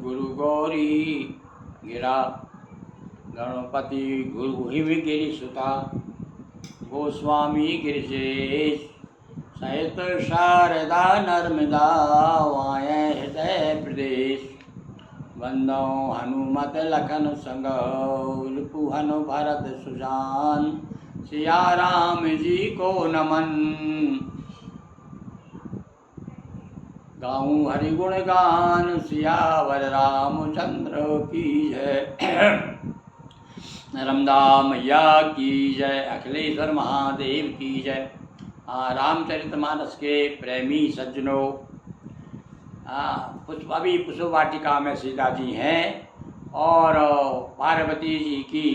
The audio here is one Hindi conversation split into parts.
गुरु गौरी गिरा गणपति गुरु हिमगिरि सुता गोस्वामी गिरिजेश सहित शारदा नर्मदा वाय हृदय प्रदेश वंदो हनुमत लखन संग रिपुहन भरत सुजान सिया राम जी को नमन। गाऊं हरि गुण गान सियावर रामचंद्र की जय। नर्मदा मैया की जय। अखिलेश्वर महादेव की जय। रामचरितमानस के प्रेमी सज्जनों, अभी पुष्प वाटिका में सीता जी हैं और पार्वती जी की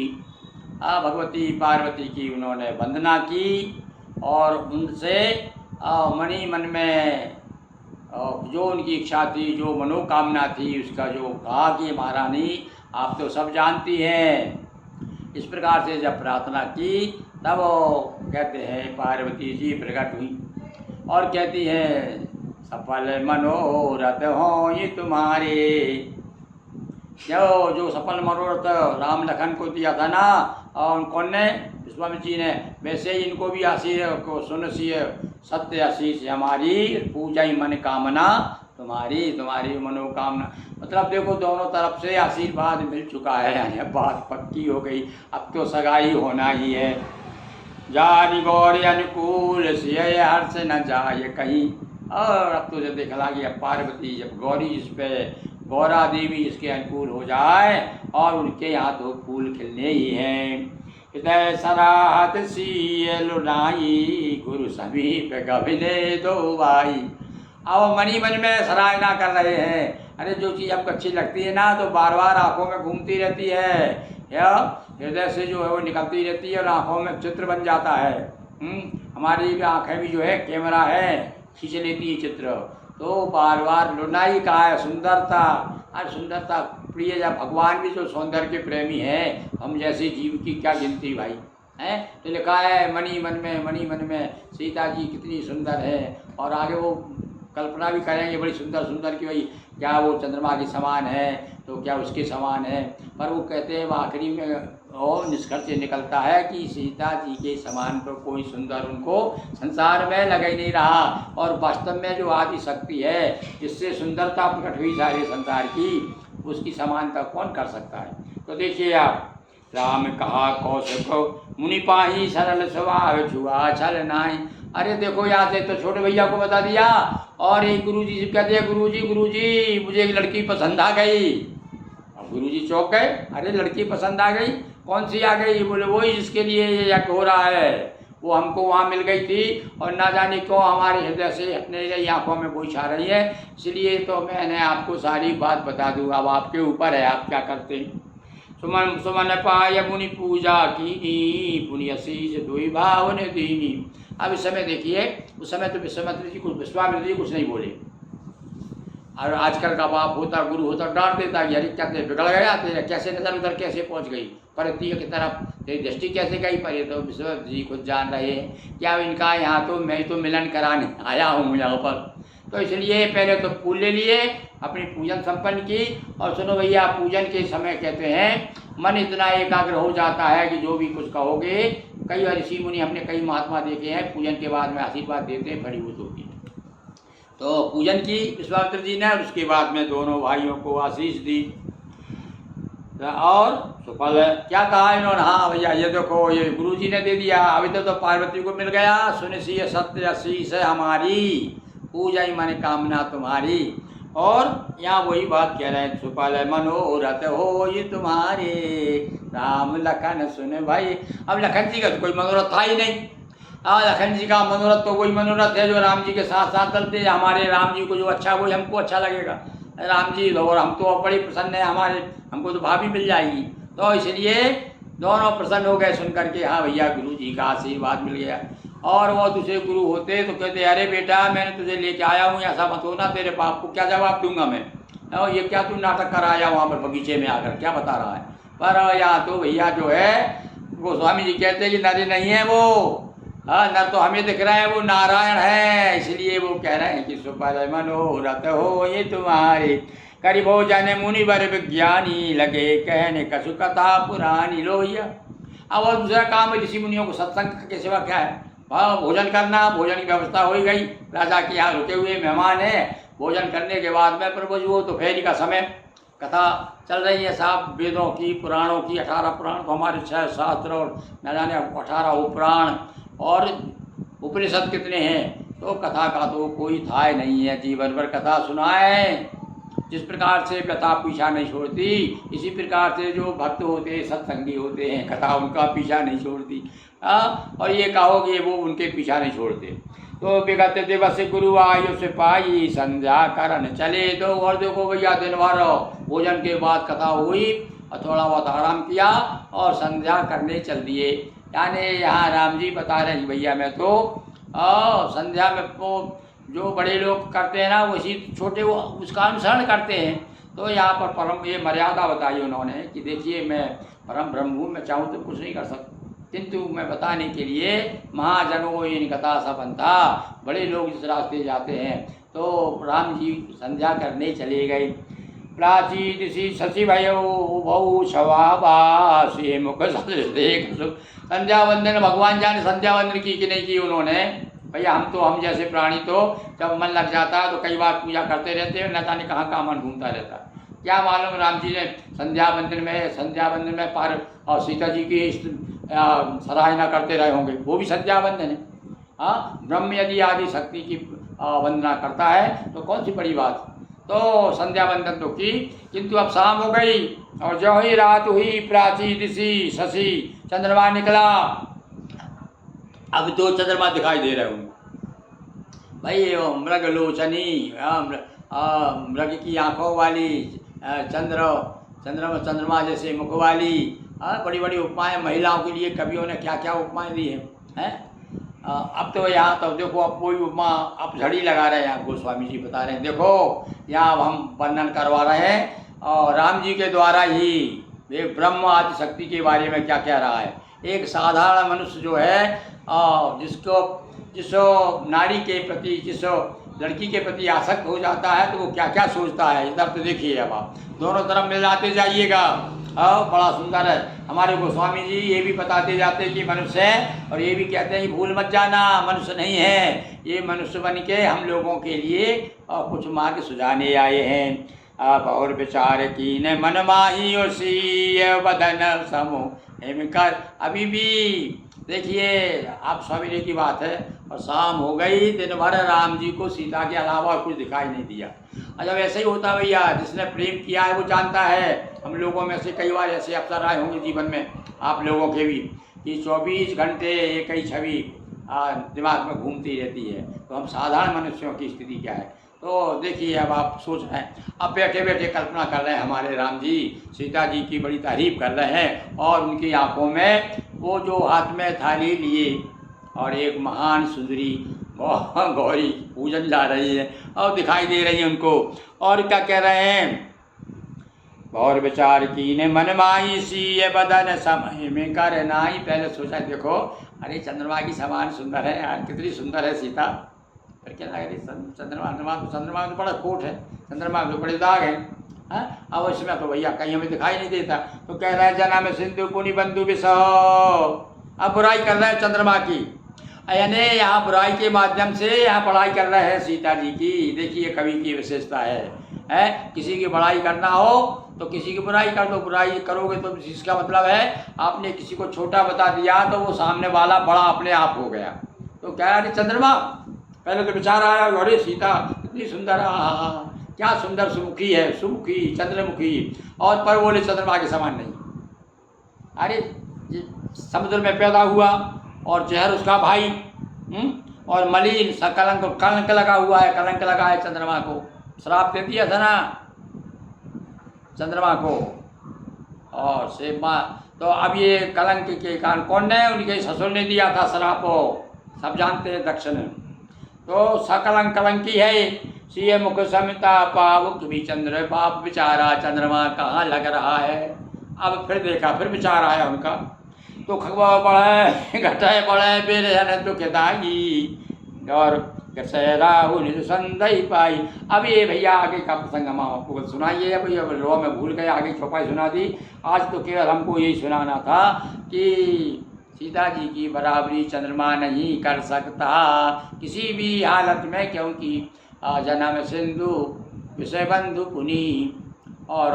भगवती पार्वती की उन्होंने वंदना की और उनसे मनी मन में जो उनकी इच्छा थी, जो मनोकामना थी, उसका जो कहा कि महारानी आप तो सब जानती हैं, इस प्रकार से जब प्रार्थना की तब कहते हैं पार्वती जी प्रकट हुई और कहती हैं सफल मनोरथ हो ये तुम्हारे। जो सफल मनोरथ राम लखन को दिया था ना, और कौन ने? विश्वामित्र जी ने, वैसे ही इनको भी आशीष को सुनसी सत्य आशीष हमारी पूजा ही मन कामना तुम्हारी, तुम्हारी मनोकामना। मतलब देखो दोनों तरफ से आशीर्वाद मिल चुका है, यानी बात पक्की हो गई, अब तो सगाई होना ही है। जानी गौरी अनुकूल सिय हर्ष न जाए कहीं। और अब तो जब देखला कि अब पार्वती जब गौरी इस पे गौरा देवी इसके अनुकूल हो जाए और उनके यहाँ तो फूल खिलने ही हैं। हृदय सराहत सीय लुनाई गुरु समीप गभिले दो भाई। अब मनी मन में सराहना कर रहे हैं, अरे जो चीज़ आपको अच्छी लगती है ना तो बार बार आंखों में घूमती रहती है, या हृदय से जो है वो निकलती रहती है और आंखों में चित्र बन जाता है। हमारी भी आंखें भी जो है कैमरा है, खींच लेती है चित्र। तो बार बार लुनाई कहा है सुंदरता, और सुंदरता प्रिय जब भगवान भी जो सौंदर्य के प्रेमी हैं, हम जैसे जीव की क्या गिनती भाई हैं। तो लिखा है मनी मन में सीता जी कितनी सुंदर है, और आगे वो कल्पना भी करेंगे बड़ी सुंदर सुंदर कि भाई क्या वो चंद्रमा के समान है तो क्या उसके समान है। पर वो कहते हैं आखिरी में और निष्कर्ष निकलता है कि सीता जी के समान तो कोई सुंदर उनको संसार में लग ही नहीं रहा। और वास्तव में जो आदि शक्ति है जिससे सुंदरता प्रकट हुई सारे संसार की, उसकी समानता कौन कर सकता है। तो देखिए आप, राम कहा कौशिक मुनि पाही सरल स्वभाव छुआ छल नाई। अरे देखो यहाँ से तो छोटे भैया को बता दिया और एक गुरुजी से कहते हैं गुरुजी मुझे एक लड़की पसंद आ गई। अब गुरुजी चौंक गए, अरे लड़की पसंद आ गई, कौन सी आ गई? बोले वही जिसके लिए ये यज्ञ हो रहा है, वो हमको वहाँ मिल गई थी और ना जाने क्यों हमारे हृदय से हटने गई, आँखों में बोई छा रही है, इसलिए तो मैंने आपको सारी बात बता दूँ। अब आपके ऊपर है, आप क्या करते हैं। सुमन पाय मुनि पूजा की पुनि असीस दुई भाव ने दीनी। अब इस समय देखिए, उस समय तो विश्वामित्र जी कुछ नहीं बोले, और आजकल का बाप होता गुरु होता डांट देता कि अरे क्या बिगड़ गया तेरा, कैसे नजर उधर कैसे पहुंच गई, परतीय की तरफ तेरी दृष्टि कैसे गई। पर ये तो विश्वामित्र जी खुद जान रहे हैं क्या इनका यहाँ तो मैं तो मिलन कराने आया हूँ यहाँ पर। तो इसलिए पहले तो फूल ले लिए, अपनी पूजन संपन्न की। और सुनो भैया, पूजन के समय कहते हैं मन इतना एकाग्र हो जाता है कि जो भी कुछ कहोगे, कई ऋषि मुनि हमने कई महात्मा देखे हैं पूजन के बाद में आशीर्वाद देते हैं, फलीभूत होती है। तो पूजन की विश्वामित्र जी ने, और उसके बाद में दोनों भाइयों को आशीष दी। और सुफल क्या कहा इन्होंने, हाँ भैया ये देखो ये गुरु जी ने दे दिया, अभी तो पार्वती को मिल गया, सुनिश्चित सत्य आशीष है हमारी, पूजा ही मन कामना तुम्हारी। और यहाँ वही बात कह रहे हैं, सुफल मनोरथ हो ये तुम्हारे राम लखन सुन भाई। अब लखन जी का तो कोई मनोरथ था ही नहीं। लखन जी का मनोरथ तो वही मनोरथ है जो राम जी के साथ साथ चलते हैं। हमारे राम जी को जो अच्छा वही हमको अच्छा लगेगा। राम जी और हम तो बड़ी प्रसन्न है, हमारे हमको तो भाभी मिल जाएगी। तो इसलिए दोनों प्रसन्न हो गए सुन करके, हाँ भैया गुरु जी का आशीर्वाद मिल गया। और वो दूसरे गुरु होते तो कहते अरे बेटा मैंने तुझे लेके आया हूँ, ऐसा मत होना, तेरे बाप को क्या जवाब दूंगा मैं, और ये क्या तू नाटक कर आया वहाँ पर बगीचे में आकर क्या बता रहा है। पर यहाँ तो भैया जो है गोस्वामी जी कहते हैं कि नर नहीं है वो, नर तो हमें दिख रहा है, वो नारायण है। इसलिए वो कह रहे हैं कि सुफल मनोरथ हो ये तुम्हारे करि भोजन मुनि वर विज्ञानी, लगे कहने कसु कथा पुरानी। लो भैया, अब और दूसरा काम है ऋषि मुनियों को सत्संग के सिवा क्या है? भोजन करना, भोजन की व्यवस्था हो गई, राजा के यहाँ रुके हुए मेहमान हैं, भोजन करने के बाद में प्रभु वो तो फेरी का समय, कथा चल रही है साहब, वेदों की, पुराणों की, 18 पुराण तो हमारे 6 शास्त्र और न जाने 18 उपपुराण और उपनिषद कितने हैं, तो कथा का तो कोई था नहीं है। जीवन भर कथा सुनाए। जिस प्रकार से कथा पीछा नहीं छोड़ती, इसी प्रकार से जो भक्त होते हैं, सत्संगी होते हैं, कथा उनका पीछा नहीं छोड़ती। और ये कहोगे वो उनके पीछा नहीं छोड़ते। तो विगत दिवस गुरु आयु से पाई, संध्या करन चले दो। और देखो भैया, दिन भर भोजन के बाद कथा हुई और थोड़ा बहुत आराम किया और संध्या करने चल दिए। यानी यहाँ राम जी बता रहे हैं भैया, मैं तो संध्या में तो जो बड़े लोग करते हैं ना, वही छोटे वो उसका अनुसरण करते हैं। तो यहाँ पर परम ये मर्यादा बताई उन्होंने कि देखिए, मैं परम ब्रह्म हूँ, मैं चाहूँ तो कुछ नहीं कर सकता, किंतु मैं बताने के लिए महाजनों इन कथा सबंता, बड़े लोग जिस रास्ते जाते हैं। तो राम जी संध्या करने चले गए। प्राची ऋषि शशि भयो बहु शवाबासी मुख देख संध्या वंदन, भगवान जाने संध्या वंदन की कि नहीं की उन्होंने। भैया हम जैसे प्राणी तो जब मन लग जाता है तो कई बार पूजा करते रहते हैं, न जाने कहाँ कहाँ मन घूमता रहता है। क्या मालूम राम जी ने संध्या वंदन में पार और सीता जी की सराहना करते रहे होंगे, वो भी संध्या वंदन है। हाँ, ब्रह्म यदि आदि शक्ति की वंदना करता है तो कौन सी बड़ी बात। तो संध्या वंदन तो की, किंतु अब शाम हो गई और जो ही रात हुई, प्राची ऋषि शशि चंद्रमा निकला। अब 2 चंद्रमा दिखाई दे रहे होंगे भाई, मृग लोचनी, मृग की आंखों वाली, चंद्रमा जैसे मुख वाली, बड़ी बड़ी उपमाएं महिलाओं के लिए कवियों ने क्या क्या उपमाएं दी हैं। अब तो यहाँ तो देखो, अब कोई उपमा अब झड़ी लगा रहे हैं। यहाँ गोस्वामी जी बता रहे हैं, देखो यहाँ अब हम वर्णन करवा रहे हैं और राम जी के द्वारा ही वे ब्रह्म आदि शक्ति के बारे में क्या कह रहा है। एक साधारण मनुष्य जो है, जिस नारी के प्रति, जिस लड़की के प्रति आसक्त हो जाता है, तो वो क्या क्या सोचता है, इधर तो देखिए। अब आप दोनों तरफ मिलाते जाइएगा। बड़ा सुंदर है। हमारे गोस्वामी जी ये भी बताते जाते हैं कि मनुष्य है, और ये भी कहते हैं कि भूल मत जाना, मनुष्य नहीं है, ये मनुष्य बन के हम लोगों के लिए कुछ मार्ग सुझाने आए हैं। और विचार की न मन माही बदन समूह हिमकर। अभी भी देखिए, आप सवेरे की बात है और शाम हो गई, दिन भर राम जी को सीता के अलावा कुछ दिखाई नहीं दिया। जब ऐसे ही होता भैया, जिसने प्रेम किया है वो जानता है। हम लोगों में से कई बार ऐसे अवसर आए होंगे जीवन में, आप लोगों के भी, कि 24 घंटे एक ही छवि दिमाग में घूमती रहती है। तो हम साधारण मनुष्यों की स्थिति क्या है। तो देखिए, अब आप सोच रहे हैं, अब बैठे बैठे कल्पना कर रहे हैं, हमारे राम जी सीता जी की बड़ी तारीफ कर रहे हैं और उनकी आंखों में वो जो हाथ में थाली लिए और एक महान सुंदरी गौरी पूजन ला रही है और दिखाई दे रही है उनको। और क्या कह रहे हैं, और विचार की ने मन माई सी बदन समय में कर नाई। पहले सोचा, देखो अरे चंद्रमा की समान सुंदर है यार, कितनी सुंदर है सीता। फिर क्या लगा, चंद्रमा तो बड़ा कोट है, चंद्रमा तो बड़े दाग हैं। अब इसमें तो भैया कहीं हमें दिखाई नहीं देता। तो कह रहा है जना में सिंधु पुनि बंधु विषो। अब बुराई कर रहे हैं चंद्रमा की, यानी यहाँ बुराई के माध्यम से यहाँ पढ़ाई कर रहे हैं सीता जी की। देखिए कवि की विशेषता है किसी की बड़ाई करना हो तो किसी की बुराई कर दो। बुराई करोगे तो इसका मतलब है आपने किसी को छोटा बता दिया तो वो सामने वाला बड़ा अपने आप हो गया। तो कह रहा है चंद्रमा, पहले तो विचार आया, अरे सीता इतनी सुंदर, क्या सुंदर सुमुखी है, सुमुखी चंद्रमुखी, और पर बोले चंद्रमा के समान नहीं। अरे समुद्र में पैदा हुआ और जहर उसका भाई, और मलिन सा कलंक लगा हुआ है, कलंक लगा है चंद्रमा को, श्राप दे दिया था ना चंद्रमा को। और से तो अब ये कलंक के कारण कौन ने, उनके ससुर ने दिया था श्राप, सब जानते हैं दक्ष ने। तो सकलंक कलंकी है, सीए मुख समिता पावुक भी चंद्र बाप विचारा चंद्रमा कहाँ लग रहा है। अब फिर देखा, फिर विचार आया उनका, तो खगवा बढ़े घटाए बढ़े बेरे दुख दागी। और कृष्ण राहु निज संदई पाई। अब ये भैया आगे का प्रसंग हम आपको सुनाइए। अब ये लो में भूल गए, आगे चौपाई सुना दी। आज तो केवल हमको यही सुनाना था कि सीता जी की बराबरी चंद्रमा नहीं कर सकता किसी भी हालत में, क्योंकि जन्म सिंधु विषय बंधु पुनी और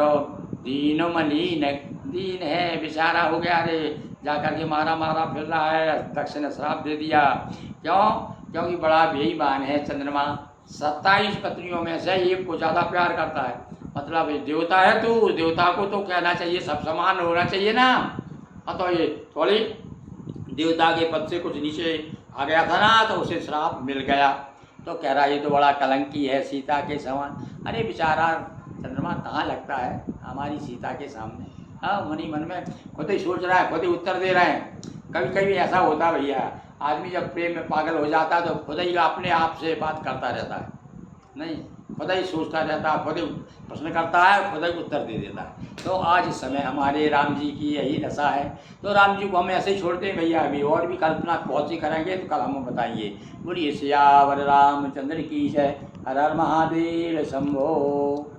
दीन मलिन, दीन है बेचारा हो गया रे, जाकर के मारा मारा फिर रहा है। दक्ष ने श्राप दे दिया। क्यों? क्योंकि बड़ा बेईमान है चंद्रमा। 27 पत्नियों में से एक को ज़्यादा प्यार करता है। मतलब देवता है तू, देवता को तो कहना चाहिए सब समान होना चाहिए ना। हाँ तो ये थोड़ी देवता के पद से कुछ नीचे आ गया था ना, तो उसे श्राप मिल गया। तो कह रहा ये तो बड़ा कलंकी है सीता के समान। अरे बेचारा चंद्रमा कहाँ लगता है हमारी सीता के सामने। हाँ, मनी मन में खुद ही सोच रहा है, खुद ही उत्तर दे रहे हैं। कभी कभी ऐसा होता भैया, आदमी जब प्रेम में पागल हो जाता है तो खुद ही अपने आप से बात करता रहता है, नहीं खुद ही सोचता रहता है, खुद ही प्रश्न करता है, खुद ही उत्तर दे देता है। तो आज इस समय हमारे राम जी की यही दशा है। तो राम जी को हम ऐसे ही छोड़ते हैं भैया, अभी और भी कल्पना बहुत सी करेंगे तो कल हम बताएंगे। बोलिए सियावर रामचंद्र की जय। हर हर महादेव शंभो।